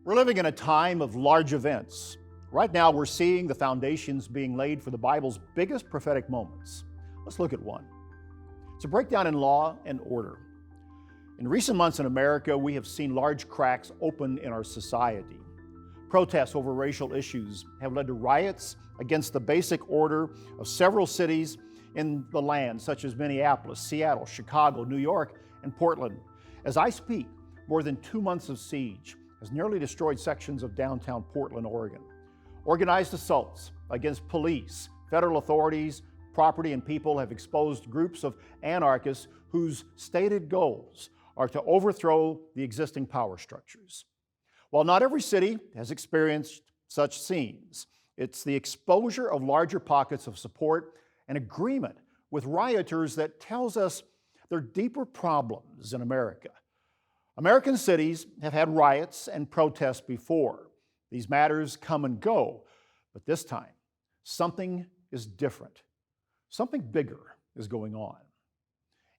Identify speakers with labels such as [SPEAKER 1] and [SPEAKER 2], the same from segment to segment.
[SPEAKER 1] We're living in a time of large events. Right now, we're seeing the foundations being laid for the Bible's biggest prophetic moments. Let's look at one. It's a breakdown in law and order. In recent months in America, we have seen large cracks open in our society. Protests over racial issues have led to riots against the basic order of several cities in the land, such as Minneapolis, Seattle, Chicago, New York, and Portland. As I speak, more than 2 months of siege has nearly destroyed sections of downtown Portland, Oregon. Organized assaults against police, federal authorities, property, and people have exposed groups of anarchists whose stated goals are to overthrow the existing power structures. While not every city has experienced such scenes, it's the exposure of larger pockets of support and agreement with rioters that tells us there are deeper problems in America. American cities have had riots and protests before. These matters come and go, but this time, something is different. Something bigger is going on.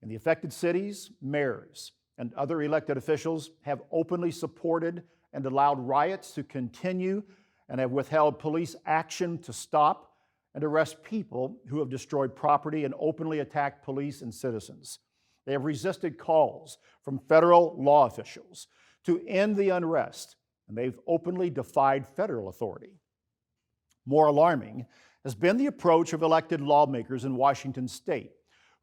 [SPEAKER 1] In the affected cities, mayors and other elected officials have openly supported and allowed riots to continue and have withheld police action to stop and arrest people who have destroyed property and openly attacked police and citizens. They have resisted calls from federal law officials to end the unrest, and they've openly defied federal authority. More alarming has been the approach of elected lawmakers in Washington state,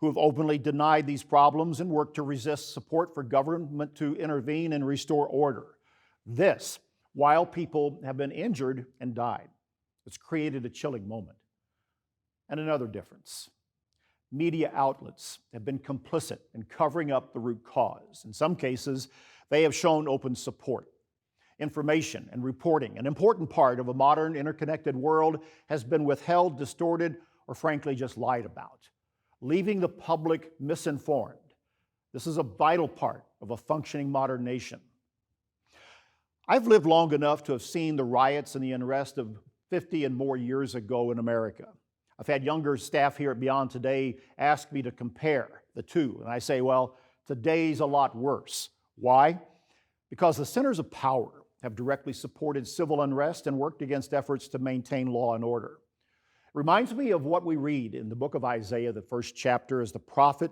[SPEAKER 1] who have openly denied these problems and worked to resist support for government to intervene and restore order. This, while people have been injured and died. It's created a chilling moment. And another difference. Media outlets have been complicit in covering up the root cause. In some cases, they have shown open support. Information and reporting, an important part of a modern interconnected world, has been withheld, distorted, or frankly just lied about, leaving the public misinformed. This is a vital part of a functioning modern nation. I've lived long enough to have seen the riots and the unrest of 50 and more years ago in America. I've had younger staff here at Beyond Today ask me to compare the two, and I say, well, today's a lot worse. Why? Because the centers of power have directly supported civil unrest and worked against efforts to maintain law and order. It reminds me of what we read in the book of Isaiah, the first chapter, as the prophet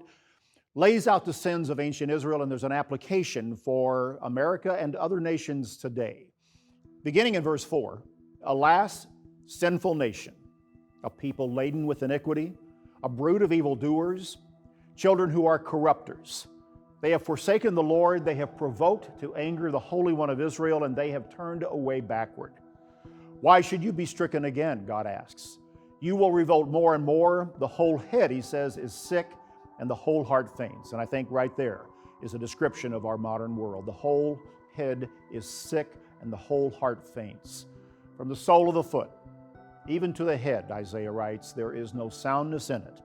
[SPEAKER 1] lays out the sins of ancient Israel, and there's an application for America and other nations today. Beginning in verse 4, alas, sinful nation, a people laden with iniquity, a brood of evildoers, children who are corrupters. They have forsaken the Lord, they have provoked to anger the Holy One of Israel, and they have turned away backward. Why should you be stricken again, God asks. You will revolt more and more. The whole head, he says, is sick, and the whole heart faints. And I think right there is a description of our modern world. The whole head is sick, and the whole heart faints. From the sole of the foot, even to the head, Isaiah writes, there is no soundness in it,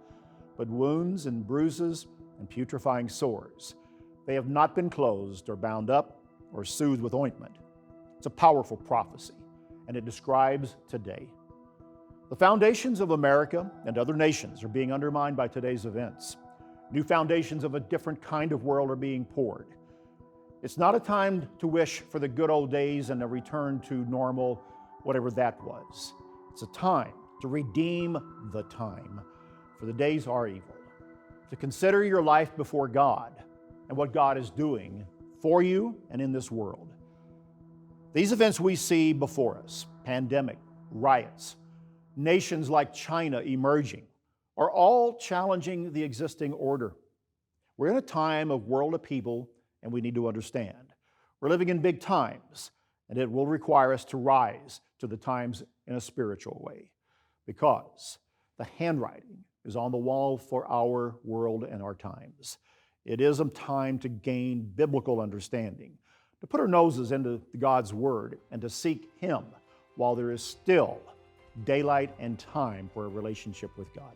[SPEAKER 1] but wounds and bruises and putrefying sores. They have not been closed or bound up or soothed with ointment. It's a powerful prophecy, and it describes today. The foundations of America and other nations are being undermined by today's events. New foundations of a different kind of world are being poured. It's not a time to wish for the good old days and a return to normal, whatever that was. It's a time to redeem the time, for the days are evil. To consider your life before God and what God is doing for you and in this world. These events we see before us, pandemic, riots, nations like China emerging, are all challenging the existing order. We're in a time of world upheaval, and we need to understand. We're living in big times, and it will require us to rise to the times in a spiritual way, because the handwriting is on the wall for our world and our times. It is a time to gain biblical understanding, to put our noses into God's Word, and to seek Him while there is still daylight and time for a relationship with God.